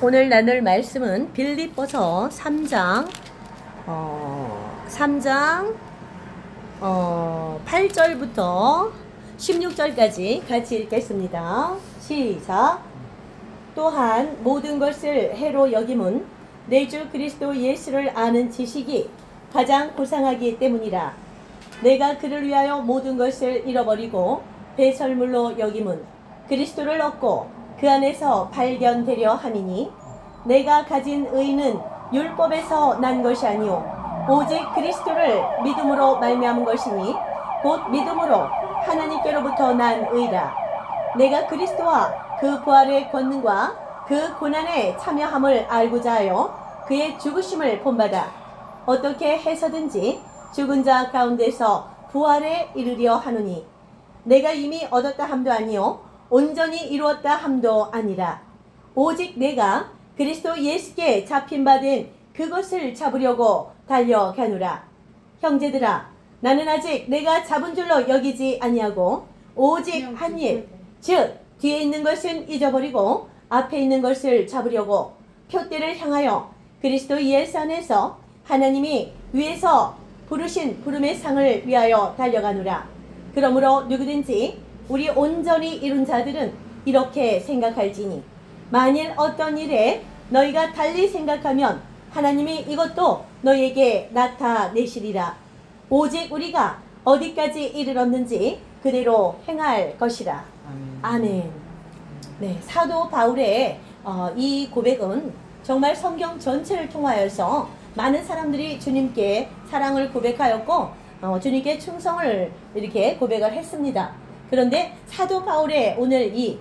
오늘 나눌 말씀은 빌립보서 3장 8절부터 16절까지 같이 읽겠습니다. 시작. 또한 모든 것을 해로 여김은 내 주 그리스도 예수를 아는 지식이 가장 고상하기 때문이라. 내가 그를 위하여 모든 것을 잃어버리고 배설물로 여김은 그리스도를 얻고 그 안에서 발견되려 함이니, 내가 가진 의는 율법에서 난 것이 아니요 오직 그리스도를 믿음으로 말미암은 것이니 곧 믿음으로 하나님께로부터 난 의라. 내가 그리스도와 그 부활의 권능과 그 고난에 참여함을 알고자 하여 그의 죽으심을 본받아 어떻게 해서든지 죽은 자 가운데서 부활에 이르려 하노니, 내가 이미 얻었다 함도 아니요 온전히 이루었다 함도 아니라 오직 내가 그리스도 예수께 잡힌 바 된 그것을 잡으려고 달려가노라. 형제들아, 나는 아직 내가 잡은 줄로 여기지 아니하고 오직 한 일, 즉 뒤에 있는 것은 잊어버리고 앞에 있는 것을 잡으려고 표대를 향하여 그리스도 예수 안에서 하나님이 위에서 부르신 부름의 상을 위하여 달려가노라. 그러므로 누구든지 우리 온전히 이룬 자들은 이렇게 생각할지니, 만일 어떤 일에 너희가 달리 생각하면 하나님이 이것도 너희에게 나타내시리라. 오직 우리가 어디까지 이르렀는지 그대로 행할 것이라. 아멘. 네, 사도 바울의 이 고백은 정말 성경 전체를 통하여서 많은 사람들이 주님께 사랑을 고백하였고 주님께 충성을 이렇게 고백을 했습니다. 그런데 사도 바울의 오늘 이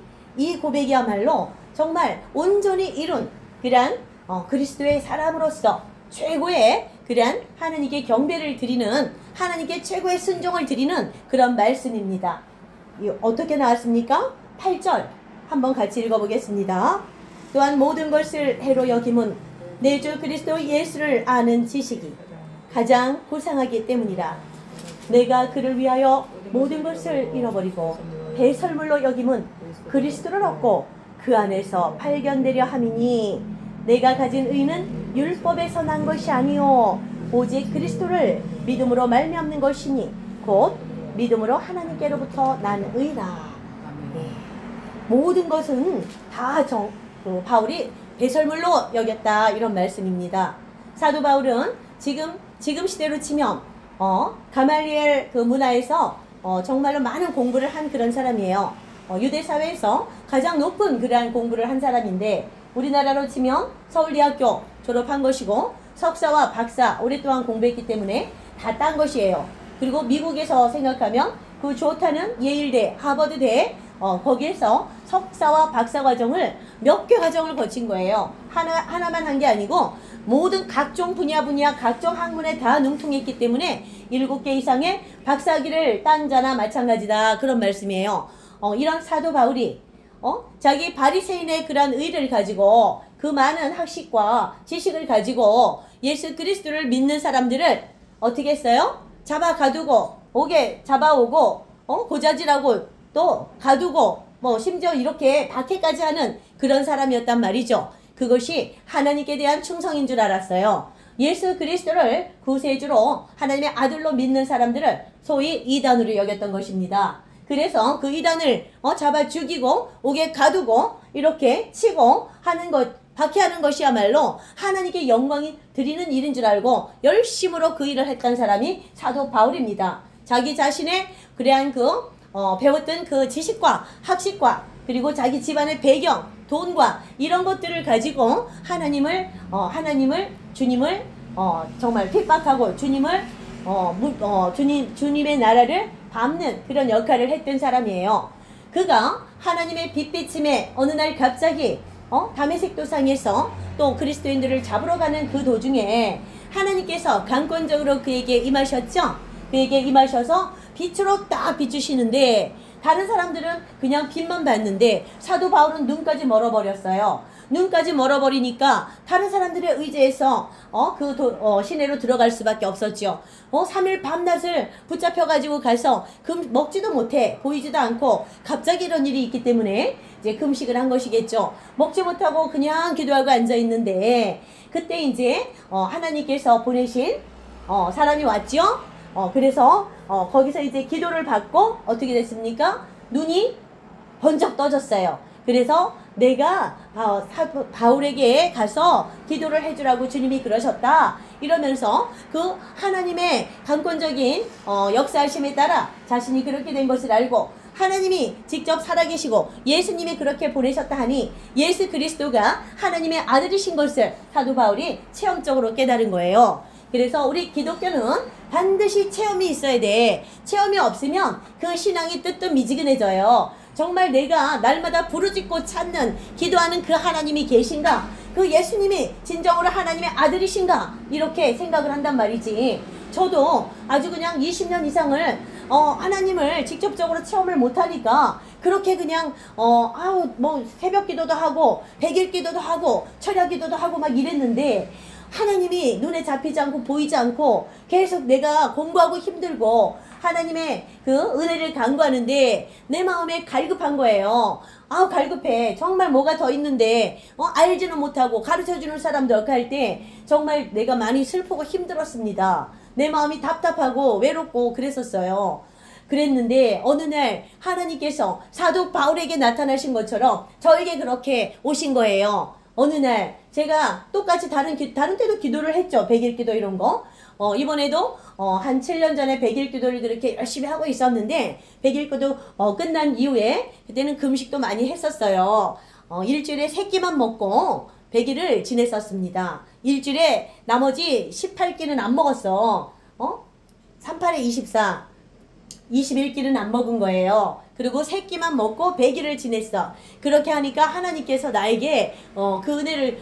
고백이야말로 정말 온전히 이룬 그러한 그리스도의 사람으로서 최고의 그러한 하나님께 경배를 드리는, 하나님께 최고의 순종을 드리는 그런 말씀입니다. 어떻게 나왔습니까? 8절 한번 같이 읽어보겠습니다. 또한 모든 것을 해로 여김은 내 주 그리스도 예수를 아는 지식이 가장 고상하기 때문이라. 내가 그를 위하여 모든 것을 잃어버리고 배설물로 여김은 그리스도를 얻고 그 안에서 발견되려 함이니, 내가 가진 의는 율법에서 난 것이 아니요 오직 그리스도를 믿음으로 말미암는 것이니 곧 믿음으로 하나님께로부터 난 의라. 네. 모든 것은 다 바울이 배설물로 여겼다, 이런 말씀입니다. 사도 바울은 지금 시대로 치면 가말리엘 그 문화에서 정말로 많은 공부를 한 그런 사람이에요. 유대 사회에서 가장 높은 그러한 공부를 한 사람인데, 우리나라로 치면 서울대학교 졸업한 것이고 석사와 박사 오랫동안 공부했기 때문에 다 딴 것이에요. 그리고 미국에서 생각하면 그 좋다는 예일대, 하버드대 거기에서 석사와 박사 과정을 몇 개 과정을 거친 거예요. 하나만 한 게 아니고 모든 각종 분야 각종 학문에 다 능통했기 때문에 7개 이상의 박사학위를 딴 자나 마찬가지다, 그런 말씀이에요. 이런 사도 바울이 자기 바리새인의 그런 의를 가지고 그 많은 학식과 지식을 가지고 예수 그리스도를 믿는 사람들을 어떻게 했어요? 잡아 가두고 옥에 잡아오고 고자질하고 또 가두고 심지어 이렇게 박해까지 하는 그런 사람이었단 말이죠. 그것이 하나님께 대한 충성인 줄 알았어요. 예수 그리스도를 구세주로 하나님의 아들로 믿는 사람들을 소위 이단으로 여겼던 것입니다. 그래서 그 이단을 잡아 죽이고 옥에 가두고 이렇게 치고 하는 것, 박해하는 것이야말로 하나님께 영광이 드리는 일인 줄 알고 열심으로 그 일을 했던 사람이 사도 바울입니다. 자기 자신의 그러한 배웠던 그 지식과 학식과 그리고 자기 집안의 배경, 돈과 이런 것들을 가지고 주님을 정말 핍박하고 주님의 나라를 밟는 그런 역할을 했던 사람이에요. 그가 하나님의 빛비침에 어느 날 갑자기 다메섹 도상에서 또 그리스도인들을 잡으러 가는 그 도중에 하나님께서 강권적으로 그에게 임하셨죠. 그에게 임하셔서 빛으로 딱 비추시는데 다른 사람들은 그냥 빛만 봤는데 사도 바울은 눈까지 멀어버렸어요. 눈까지 멀어버리니까 다른 사람들의 의지에서 시내로 들어갈 수밖에 없었죠. 3일 밤낮을 붙잡혀가지고 가서 먹지도 못해 보이지도 않고 갑자기 이런 일이 있기 때문에 이제 금식을 한 것이겠죠. 먹지 못하고 그냥 기도하고 앉아 있는데 그때 이제 하나님께서 보내신 사람이 왔죠. 그래서 거기서 이제 기도를 받고 어떻게 됐습니까? 눈이 번쩍 떠졌어요. 그래서 내가 바울에게 가서 기도를 해주라고 주님이 그러셨다 이러면서 그 하나님의 강권적인 역사하심에 따라 자신이 그렇게 된 것을 알고 하나님이 직접 살아계시고 예수님이 그렇게 보내셨다 하니 예수 그리스도가 하나님의 아들이신 것을 사도 바울이 체험적으로 깨달은 거예요. 그래서 우리 기독교는 반드시 체험이 있어야 돼. 체험이 없으면 그 신앙이 뜨뜻미지근해져요. 정말 내가 날마다 부르짖고 찾는 기도하는 그 하나님이 계신가? 그 예수님이 진정으로 하나님의 아들이신가? 이렇게 생각을 한단 말이지. 저도 아주 그냥 20년 이상을 하나님을 직접적으로 체험을 못하니까 그렇게 그냥 새벽 기도도 하고 100일 기도도 하고 철야 기도도 하고 막 이랬는데 하나님이 눈에 잡히지 않고 보이지 않고 계속 내가 공부하고 힘들고 하나님의 그 은혜를 간구하는데 내 마음에 갈급한 거예요. 갈급해. 정말 뭐가 더 있는데 알지는 못하고 가르쳐주는 사람도 없고 할 때 정말 내가 많이 슬프고 힘들었습니다. 내 마음이 답답하고 외롭고 그랬었어요. 그랬는데 어느 날 하나님께서 사도 바울에게 나타나신 것처럼 저에게 그렇게 오신 거예요. 어느 날 제가 똑같이 다른 때도 기도를 했죠. 100일 기도 이런 거. 이번에도 한 7년 전에 100일 기도를 그렇게 열심히 하고 있었는데 100일 기도 끝난 이후에 그때는 금식도 많이 했었어요. 일주일에 3끼만 먹고 100일을 지냈었습니다. 일주일에 나머지 18끼는 안 먹었어. 38에 24 21끼는 안 먹은 거예요. 그리고 3끼만 먹고 100일을 지냈어. 그렇게 하니까 하나님께서 나에게 그 은혜를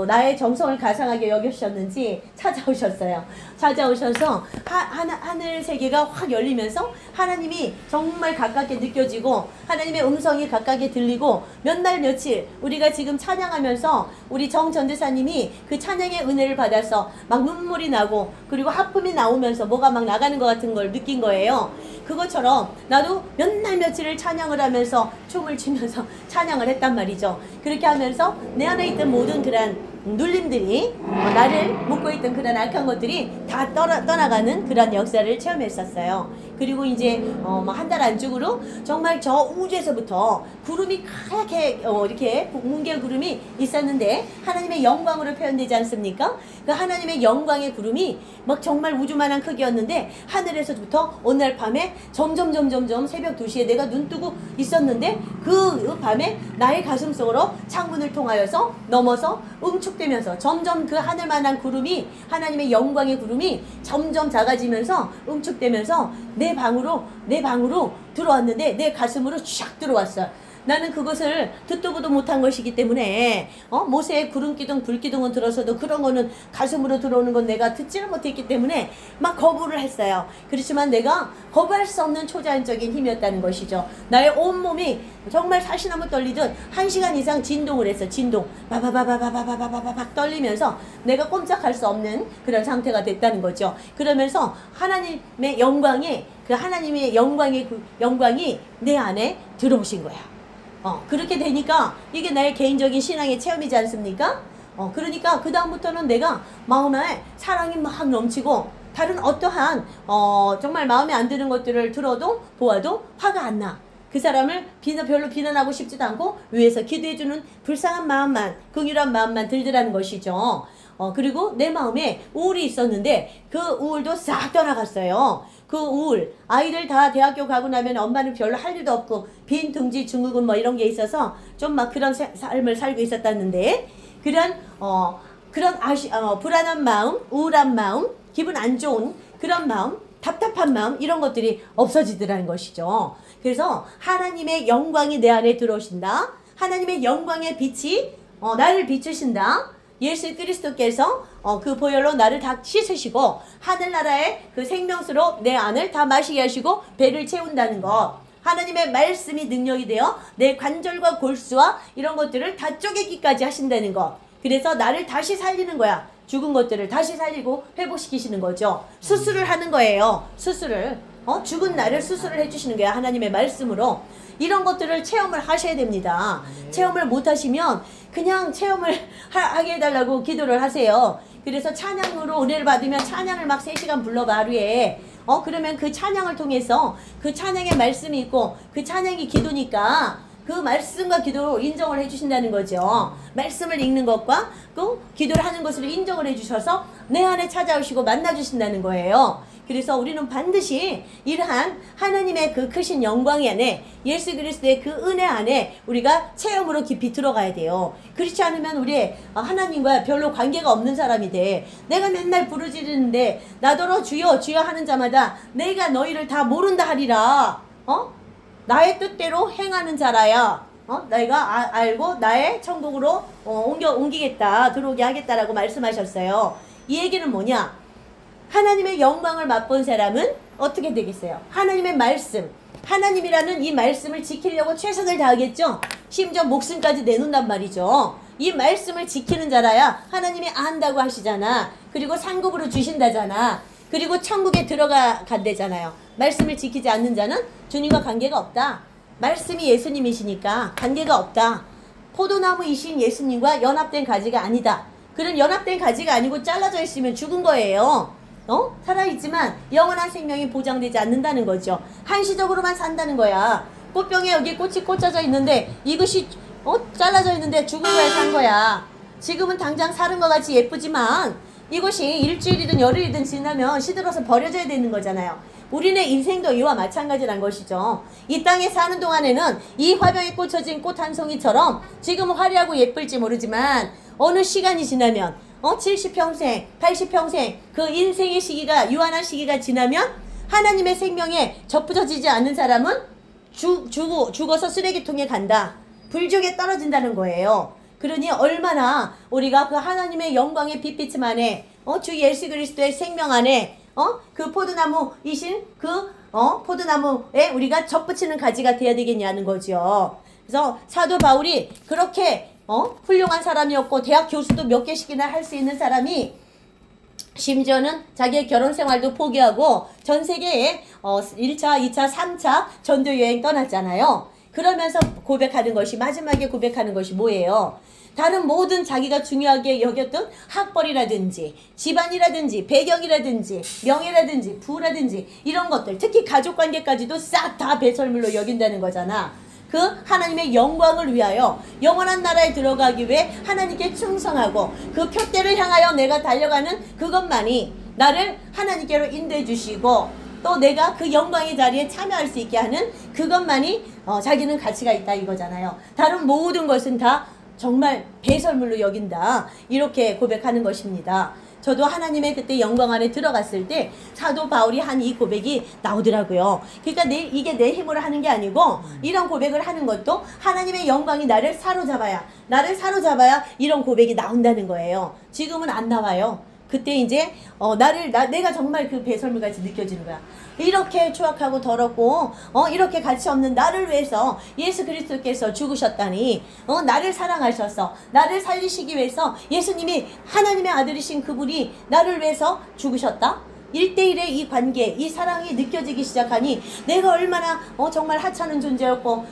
나의 정성을 가상하게 여기셨는지 찾아오셨어요. 찾아오셔서 하늘 세계가 확 열리면서 하나님이 정말 가깝게 느껴지고 하나님의 음성이 가깝게 들리고 몇 날 며칠 우리가 지금 찬양하면서 우리 정 전도사님이 그 찬양의 은혜를 받아서 막 눈물이 나고 그리고 하품이 나오면서 뭐가 막 나가는 것 같은 걸 느낀 거예요. 그것처럼 나도 몇 날 며칠을 찬양을 하면서 춤을 추면서 찬양을 했단 말이죠. 그렇게 하면서 내 안에 있던 모든 그런 눌림들이 나를 묶고 있던 그런 악한 것들이 다 떠나가는 그런 역사를 체험했었어요. 그리고 이제 한 달 안쪽으로 정말 저 우주에서부터 구름이 하얗게 이렇게 뭉게 구름이 있었는데 하나님의 영광으로 표현되지 않습니까? 그 하나님의 영광의 구름이 막 정말 우주만한 크기였는데 하늘에서부터 어느 날 밤에 점점 새벽 2시에 내가 눈 뜨고 있었는데 그 밤에 나의 가슴 속으로 창문을 통하여서 넘어서 응축되면서 점점 그 하늘만한 구름이 하나님의 영광의 구름이 점점 작아지면서 응축되면서 내 방으로 들어왔는데 내 가슴으로 쫙 들어왔어요. 나는 그것을 듣도 보도 못한 것이기 때문에 모세의 구름기둥 불기둥은 들어서도 그런 거는 가슴으로 들어오는 건 내가 듣지를 못했기 때문에 막 거부를 했어요. 그렇지만 내가 거부할 수 없는 초자연적인 힘이었다는 것이죠. 나의 온몸이 정말 사시나무 떨리듯 1시간 이상 진동을 했어. 진동 바바바바바바바바박 떨리면서 내가 꼼짝할 수 없는 그런 상태가 됐다는 거죠. 그러면서 하나님의 영광이 영광이 내 안에 들어오신 거야. 그렇게 되니까 이게 나의 개인적인 신앙의 체험이지 않습니까? 그러니까 그 다음부터는 내가 마음에 사랑이 막 넘치고 다른 어떠한 정말 마음에 안 드는 것들을 들어도 보아도 화가 안 나. 그 사람을 별로 비난하고 싶지도 않고 위에서 기도해주는 불쌍한 마음만, 긍휼한 마음만 들더라는 것이죠. 그리고 내 마음에 우울이 있었는데 그 우울도 싹 떠나갔어요. 그 우울, 아이들 다 대학교 가고 나면 엄마는 별로 할 일도 없고 빈 둥지 증후군 뭐 이런 게 있어서 좀 막 그런 삶을 살고 있었다는데 그런 불안한 마음, 우울한 마음, 기분 안 좋은 그런 마음, 답답한 마음 이런 것들이 없어지더라는 것이죠. 그래서 하나님의 영광이 내 안에 들어오신다. 하나님의 영광의 빛이 나를 비추신다. 예수 그리스도께서 그 보혈로 나를 다 씻으시고 하늘나라의 그 생명수로 내 안을 다 마시게 하시고 배를 채운다는 것. 하나님의 말씀이 능력이 되어 내 관절과 골수와 이런 것들을 다 쪼개기까지 하신다는 거. 그래서 나를 다시 살리는 거야. 죽은 것들을 다시 살리고 회복시키시는 거죠. 수술을 하는 거예요. 수술을. 죽은 나를 수술을 해주시는 거야. 하나님의 말씀으로. 이런 것들을 체험을 하셔야 됩니다. 체험을 못 하시면 그냥 체험을 하게 해달라고 기도를 하세요. 그래서 찬양으로 은혜를 받으면 찬양을 막 3시간 불러봐, 하루에. 그러면 그 찬양을 통해서 그 찬양의 말씀이 있고 그 찬양이 기도니까 그 말씀과 기도로 인정을 해주신다는 거죠. 말씀을 읽는 것과 또 기도를 하는 것을 인정을 해주셔서 내 안에 찾아오시고 만나주신다는 거예요. 그래서 우리는 반드시 이러한 하나님의 그 크신 영광 안에 예수 그리스도의 그 은혜 안에 우리가 체험으로 깊이 들어가야 돼요. 그렇지 않으면 우리 하나님과 별로 관계가 없는 사람이 돼. 내가 맨날 부르짖는데 나더러 주여 주여 하는 자마다 내가 너희를 다 모른다 하리라. 나의 뜻대로 행하는 자라야 내가 알고 나의 천국으로 옮기겠다, 들어오게 하겠다라고 말씀하셨어요. 이 얘기는 뭐냐? 하나님의 영광을 맛본 사람은 어떻게 되겠어요? 하나님의 말씀, 하나님이라는 이 말씀을 지키려고 최선을 다하겠죠? 심지어 목숨까지 내놓는단 말이죠. 이 말씀을 지키는 자라야 하나님이 안다고 하시잖아. 그리고 상급으로 주신다잖아. 그리고 천국에 들어간대잖아요. 말씀을 지키지 않는 자는 주님과 관계가 없다. 말씀이 예수님이시니까 관계가 없다. 포도나무이신 예수님과 연합된 가지가 아니다. 그런 연합된 가지가 아니고 잘라져 있으면 죽은 거예요. 살아있지만 영원한 생명이 보장되지 않는다는 거죠. 한시적으로만 산다는 거야. 꽃병에 여기 꽃이 꽂혀져 있는데 이것이 잘라져 있는데 죽은 거야, 산 거야. 지금은 당장 사는 것 같이 예쁘지만 이것이 일주일이든 열흘이든 지나면 시들어서 버려져야 되는 거잖아요. 우리네 인생도 이와 마찬가지란 것이죠. 이 땅에 사는 동안에는 이 화병에 꽂혀진 꽃 한 송이처럼 지금은 화려하고 예쁠지 모르지만 어느 시간이 지나면 70평생, 80평생 그 인생의 시기가, 유한한 시기가 지나면 하나님의 생명에 접붙여지지 않는 사람은 죽어서 쓰레기통에 간다. 불족에 떨어진다는 거예요. 그러니 얼마나 우리가 그 하나님의 영광의 빛빛음 안에 주 예수 그리스도의 생명 안에 그 포도나무이신 그 포도나무에 우리가 접붙이는 가지가 되어야 되겠냐는 거죠. 그래서 사도 바울이 그렇게 훌륭한 사람이었고 대학 교수도 몇 개씩이나 할 수 있는 사람이 심지어는 자기의 결혼 생활도 포기하고 전 세계에 1차, 2차, 3차 전도 여행 떠났잖아요. 그러면서 고백하는 것이, 마지막에 고백하는 것이 뭐예요? 다른 모든 자기가 중요하게 여겼던 학벌이라든지 집안이라든지 배경이라든지 명예라든지 부라든지 이런 것들, 특히 가족관계까지도 싹 다 배설물로 여긴다는 거잖아. 그 하나님의 영광을 위하여 영원한 나라에 들어가기 위해 하나님께 충성하고 그 표대를 향하여 내가 달려가는 그것만이 나를 하나님께로 인도해 주시고 또 내가 그 영광의 자리에 참여할 수 있게 하는 그것만이 자기는 가치가 있다 이거잖아요. 다른 모든 것은 다 정말 배설물로 여긴다, 이렇게 고백하는 것입니다. 저도 하나님의 그때 영광 안에 들어갔을 때 사도 바울이 한 이 고백이 나오더라고요. 그러니까 이게 내 힘으로 하는 게 아니고 이런 고백을 하는 것도 하나님의 영광이 나를 사로잡아야 이런 고백이 나온다는 거예요. 지금은 안 나와요. 그때 이제 내가 정말 그 배설물같이 느껴지는 거야. 이렇게 추악하고 더럽고 이렇게 가치 없는 나를 위해서 예수 그리스도께서 죽으셨다니, 나를 사랑하셔서 나를 살리시기 위해서 예수님이 하나님의 아들이신 그분이 나를 위해서 죽으셨다. 1대1의 이 관계, 이 사랑이 느껴지기 시작하니 내가 얼마나 정말 하찮은 존재였고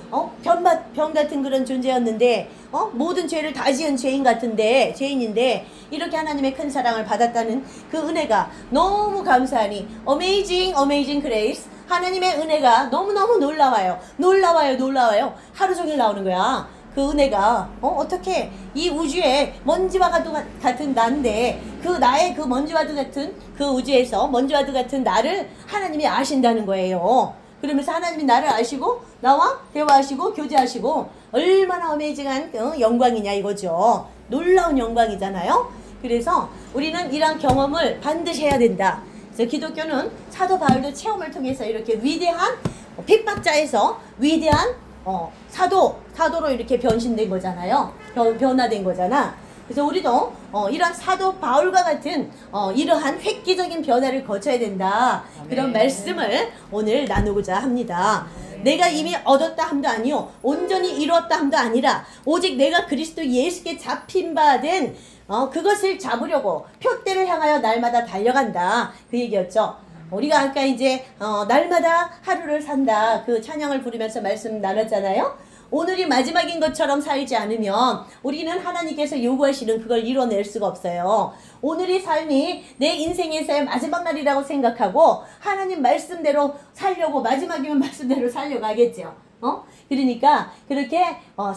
병 같은 그런 존재였는데 모든 죄를 다 지은 죄인인데 이렇게 하나님의 큰 사랑을 받았다는 그 은혜가 너무 감사하니 Amazing Grace, 하나님의 은혜가 너무너무 놀라워요. 하루 종일 나오는 거야. 그 은혜가 어떻게 이 우주에 먼지와 같은 나인데 그 나의 그 먼지와도 같은 그 우주에서 먼지와도 같은 나를 하나님이 아신다는 거예요. 그러면서 하나님이 나를 아시고 나와 대화하시고 교제하시고 얼마나 어메이징한 영광이냐 이거죠. 놀라운 영광이잖아요. 그래서 우리는 이런 경험을 반드시 해야 된다. 그래서 기독교는 사도 바울도 체험을 통해서 이렇게 위대한 핍박자에서 위대한 사도로 이렇게 변신된 거잖아요. 변화된 거잖아. 그래서 우리도 이런 사도 바울과 같은 이러한 획기적인 변화를 거쳐야 된다. 그런 말씀을 오늘 나누고자 합니다. 내가 이미 얻었다 함도 아니요 온전히 이루었다 함도 아니라 오직 내가 그리스도 예수께 잡힌 바 된 그것을 잡으려고 표대를 향하여 날마다 달려간다. 그 얘기였죠. 우리가 아까 이제 날마다 하루를 산다 그 찬양을 부르면서 말씀 나눴잖아요. 오늘이 마지막인 것처럼 살지 않으면 우리는 하나님께서 요구하시는 그걸 이뤄낼 수가 없어요. 오늘의 삶이 내 인생에서의 마지막 날이라고 생각하고 하나님 말씀대로 살려고 마지막이면 말씀대로 살려가겠죠. 그러니까 그렇게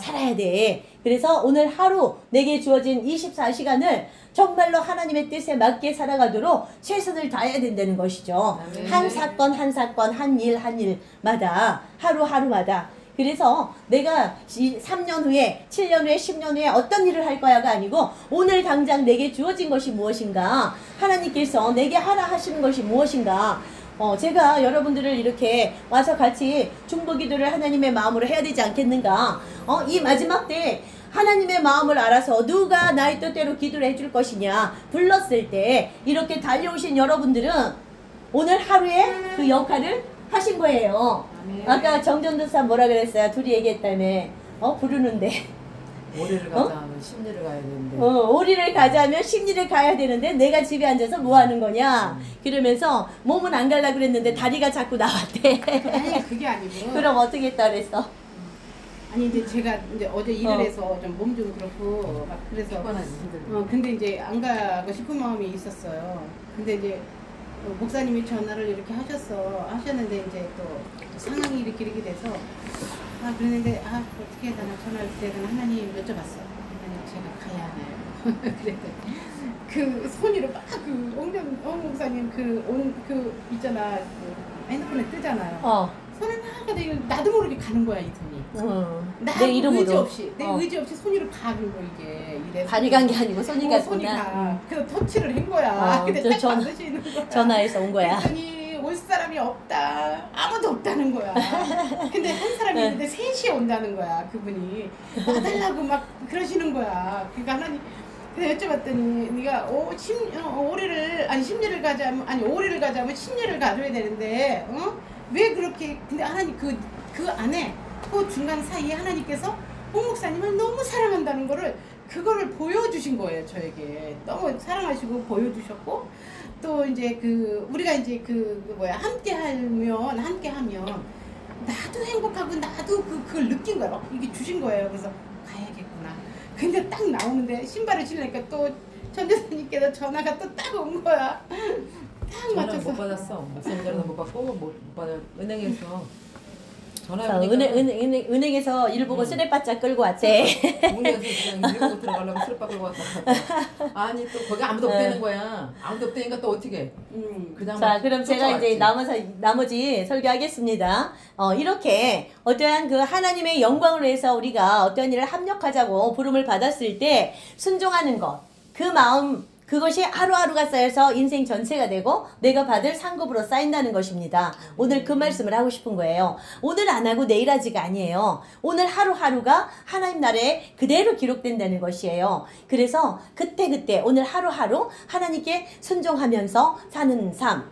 살아야 돼. 그래서 오늘 하루 내게 주어진 24시간을 정말로 하나님의 뜻에 맞게 살아가도록 최선을 다해야 된다는 것이죠. 한 사건 한 사건 한 일 한 일마다 하루하루마다. 그래서 내가 3년 후에 7년 후에 10년 후에 어떤 일을 할 거야가 아니고 오늘 당장 내게 주어진 것이 무엇인가, 하나님께서 내게 하라 하시는 것이 무엇인가. 제가 여러분들을 이렇게 와서 같이 중보기도를 하나님의 마음으로 해야 되지 않겠는가. 이 마지막 때 하나님의 마음을 알아서 누가 나의 뜻대로 기도를 해줄 것이냐 불렀을 때 이렇게 달려오신 여러분들은 오늘 하루에 그 역할을 하신 거예요. 아까 정전도사 뭐라 그랬어요? 둘이 얘기했다며. 부르는데 오리를 가자면 심리를 가야 되는데 오리를 가자면 심리를 가야 되는데 내가 집에 앉아서 뭐 하는 거냐 그러면서 몸은 안 갈라 그랬는데 다리가 자꾸 나왔대. 아니 그게 아니고 그럼 어떻게 했다 그랬어? 아니 이제 제가 이제 어제 일을 해서 좀 몸 좀 그렇고 막 그래서 근데 이제 안 가고 싶은 마음이 있었어요. 근데 이제 목사님이 전화를 이렇게 하셨는데 이제 또 상황이 이렇게 돼서 그랬는데 어떻게 해야 되나 전화를 드려야 되나 하나님 여쭤봤어. 하나님 제가 가야 하나요? 그랬더니 그 손으로 막 옹 목사님 그 있잖아 그 핸드폰에 뜨잖아요. 손을 막 하다가 나도 모르게 가는 거야 이 손이. 내 이름으로 내 의지 없이 손으로 가는 거 이게. 발이 간 게 아니고 손이 갔구나. 그래서 터치를 한 거야. 근데 딱 받으시는 거야. 전화해서 온 거야. 그랬더니 올 사람이 없다. 아무도 없다는 거야. 근데 한 사람이 있는데 3시에 온다는 거야. 그분이 와달라고 막 그러시는 거야. 그러니까 하나님 근데 여쭤봤더니 네가 심리를 가자면 심리를 가져야 되는데 왜 그렇게 근데 하나님 그 안에 그 중간 사이에 하나님께서 홍 목사님을 너무 사랑한다는 그거를 보여주신 거예요. 저에게 너무 사랑하시고 보여주셨고 또 이제 우리가 이제 함께하면 나도 행복하고 나도 그걸 느낀 거야. 막 이게 주신 거예요. 그래서 가야겠구나. 근데 딱 나오는데 신발을 신으니까 또 전도사님께서 전화가 또 딱 온 거야. 딱 맞춰서. 못 받았어. 목사님 전화 못 받고 못 받아. 은행에서 은행에서 일 보고 쓰레바짝 끌고 왔대. 동네에서 그냥 일 보고 들어가려고 쓰레빠 끌고 왔다. 아니 또 거기 아무도 없다는 거야. 아무도 없다니까 또 어떻게? 자 그럼 제가 이제 나머지 설교하겠습니다. 이렇게 어떠한 그 하나님의 영광을 위해서 우리가 어떠한 일을 합력하자고 부름을 받았을 때 순종하는 것, 그 마음 그것이 하루하루가 쌓여서 인생 전체가 되고 내가 받을 상급으로 쌓인다는 것입니다. 오늘 그 말씀을 하고 싶은 거예요. 오늘 안 하고 내일 하지가 아니에요. 오늘 하루하루가 하나님 나라에 그대로 기록된다는 것이에요. 그래서 그때그때 오늘 하루하루 하나님께 순종하면서 사는 삶.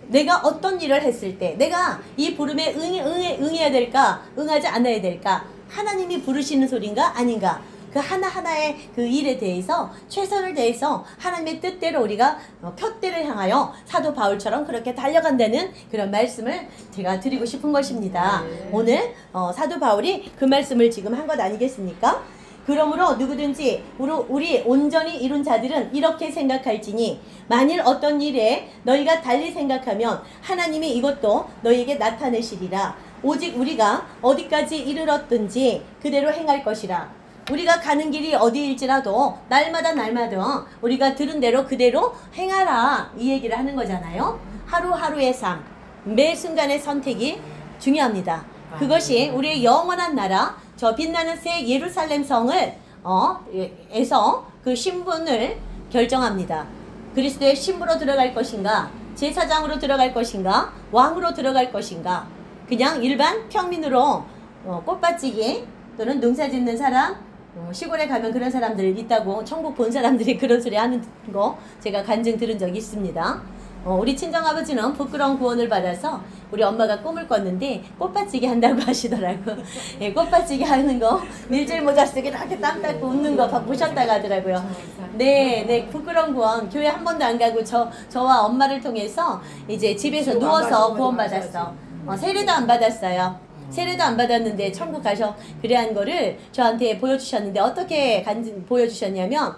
내가 어떤 일을 했을 때 내가 이 부름에 응해야 될까 응하지 않아야 될까 하나님이 부르시는 소린가 아닌가 그 하나하나의 그 일에 대해서 최선을 다해서 하나님의 뜻대로 우리가 표대를 향하여 사도 바울처럼 그렇게 달려간다는 그런 말씀을 제가 드리고 싶은 것입니다. 오늘 사도 바울이 그 말씀을 지금 한 것 아니겠습니까? 그러므로 누구든지 우리 온전히 이룬 자들은 이렇게 생각할지니 만일 어떤 일에 너희가 달리 생각하면 하나님이 이것도 너희에게 나타내시리라. 오직 우리가 어디까지 이르렀든지 그대로 행할 것이라. 우리가 가는 길이 어디일지라도 날마다 우리가 들은 대로 그대로 행하라 이 얘기를 하는 거잖아요. 하루하루의 삶, 매 순간의 선택이 중요합니다. 그것이 우리의 영원한 나라 저 빛나는 새 예루살렘 성을 에서 그 신분을 결정합니다. 그리스도의 신부로 들어갈 것인가, 제사장으로 들어갈 것인가, 왕으로 들어갈 것인가, 그냥 일반 평민으로 꽃밭지기 또는 농사 짓는 사람, 시골에 가면 그런 사람들 있다고 천국 본 사람들이 그런 소리 하는 거 제가 간증 들은 적이 있습니다. 우리 친정아버지는 부끄러운 구원을 받아서 우리 엄마가 꿈을 꿨는데 꽃받치기 한다고 하시더라고. 예, 꽃받치기 하는 거 밀짚 모자 쓰고 이렇게 땀 닦고 웃는 거 보셨다고 하더라고요. 네, 네, 부끄러운 구원. 교회 한 번도 안 가고 저와 엄마를 통해서 이제 집에서 누워서 구원 받았어. 세례도 안 받았어요. 세례도 안 받았는데 천국 가셔 그래한 거를 저한테 보여주셨는데 어떻게 보여주셨냐면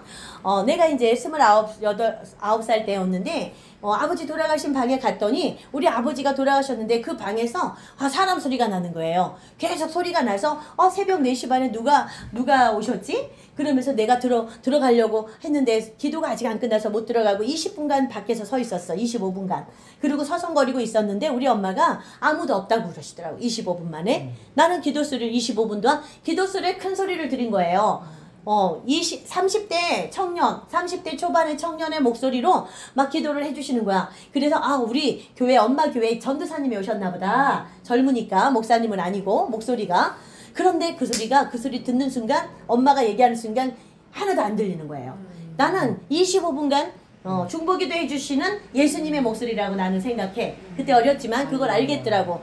내가 이제 29살 때였는데 아버지 돌아가신 방에 갔더니 우리 아버지가 돌아가셨는데 그 방에서 사람 소리가 나는 거예요. 계속 소리가 나서 새벽 4시 반에 누가 오셨지? 그러면서 내가 들어가려고 했는데 기도가 아직 안 끝나서 못 들어가고 20분간 밖에서 서 있었어. 25분간. 그리고 서성거리고 있었는데 우리 엄마가 아무도 없다고 그러시더라고. 25분 만에. 나는 기도 소리를 25분 동안 기도 소리에 큰 소리를 들은 거예요. 30대 청년, 30대 초반의 청년의 목소리로 막 기도를 해주시는 거야. 그래서 우리 교회 엄마 교회 전도사님이 오셨나 보다. 젊으니까 목사님은 아니고 목소리가. 그런데 그 소리 듣는 순간 엄마가 얘기하는 순간 하나도 안 들리는 거예요. 나는 25분간 중보기도 해주시는 예수님의 목소리라고 나는 생각해. 그때 어렸지만 그걸 알겠더라고.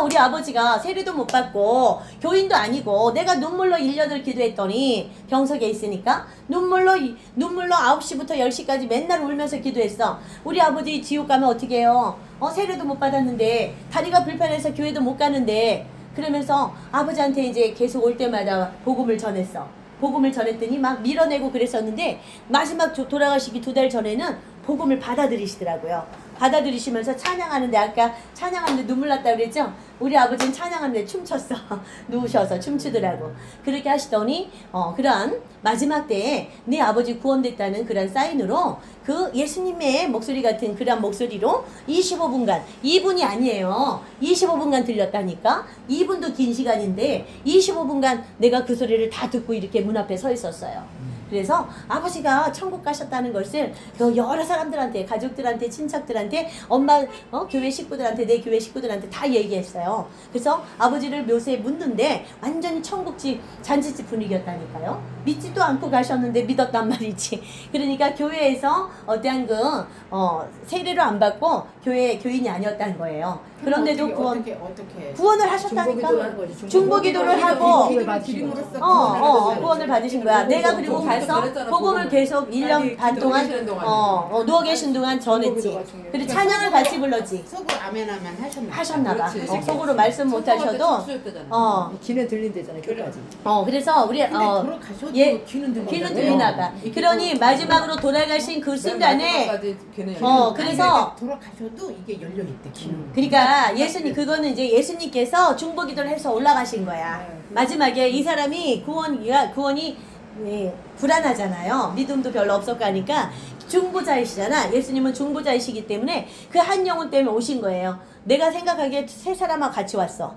우리 아버지가 세례도 못 받고 교인도 아니고 내가 눈물로 1년을 기도했더니 병석에 있으니까 눈물로 9시부터 10시까지 맨날 울면서 기도했어. 우리 아버지 지옥 가면 어떻게 해요? 세례도 못 받았는데 다리가 불편해서 교회도 못 가는데 그러면서 아버지한테 이제 계속 올 때마다 복음을 전했어. 복음을 전했더니 막 밀어내고 그랬었는데 마지막 돌아가시기 2달 전에는 복음을 받아들이시더라고요. 받아들이시면서 찬양하는데 아까 찬양하는데 눈물 났다고 그랬죠? 우리 아버지는 찬양하는데 춤췄어. 누우셔서 춤추더라고. 그렇게 하시더니 그러한 마지막 때에 내 아버지 구원됐다는 그런 사인으로 그 예수님의 목소리 같은 그런 목소리로 25분간 2분이 아니에요. 25분간 들렸다니까. 2분도 긴 시간인데 25분간 내가 그 소리를 다 듣고 이렇게 문 앞에 서 있었어요. 그래서 아버지가 천국 가셨다는 것을 여러 사람들한테, 가족들한테, 친척들한테, 엄마 교회 식구들한테, 내 교회 식구들한테 다 얘기했어요. 그래서 아버지를 묘세에 묻는데 완전히 천국집 잔치집 분위기였다니까요. 믿지도 않고 가셨는데 믿었단 말이지. 그러니까 교회에서 어떠한 세례를 안 받고 교인이 아니었다는 거예요. 그런데도 구원을 하셨다니까. 중보기도를 하고 구원을 받으신 거야. 내가 그리고 가서 복음을 계속 1년 반 동안 누워 계신 동안 전했지. 그리고 찬양을 같이 불렀지. 속으로 아멘하면 하셨나 봐. 속으로 말씀 못 하셔도 귀는 들린대잖아요. 교까지. 그래서 우리 귀는 들리나 봐. 그러니 마지막으로 돌아가신 그 순간에 그래서 돌아가셔도 이게 열려 있대. 귀는. 그러니까 예수님 그거는 이제 예수님께서 중보기도를 해서 올라가신 거야. 마지막에 이 사람이 구원이 불안하잖아요. 믿음도 별로 없었고 하니까 중보자이시잖아. 예수님은 중보자이시기 때문에 그 한 영혼 때문에 오신 거예요. 내가 생각하기에 세 사람하고 같이 왔어.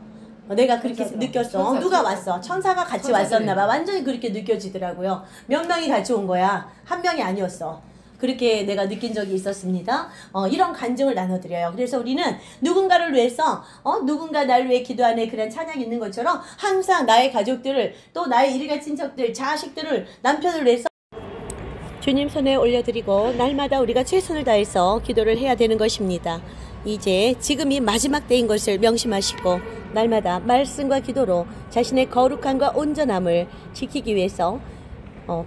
내가 그렇게 느꼈어. 누가 왔어? 천사가 같이 왔었나 봐. 완전히 그렇게 느껴지더라고요. 몇 명이 같이 온 거야. 한 명이 아니었어. 그렇게 내가 느낀 적이 있었습니다. 이런 간증을 나눠드려요. 그래서 우리는 누군가를 위해서 누군가 나를 위해 기도하는 그런 찬양이 있는 것처럼 항상 나의 가족들을 또 나의 일가 친척들, 자식들을, 남편을 위해서 주님 손에 올려드리고 날마다 우리가 최선을 다해서 기도를 해야 되는 것입니다. 이제 지금이 마지막 때인 것을 명심하시고 날마다 말씀과 기도로 자신의 거룩함과 온전함을 지키기 위해서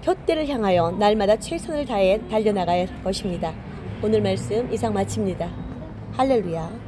표대를 향하여 날마다 최선을 다해 달려나갈 것입니다. 오늘 말씀 이상 마칩니다. 할렐루야.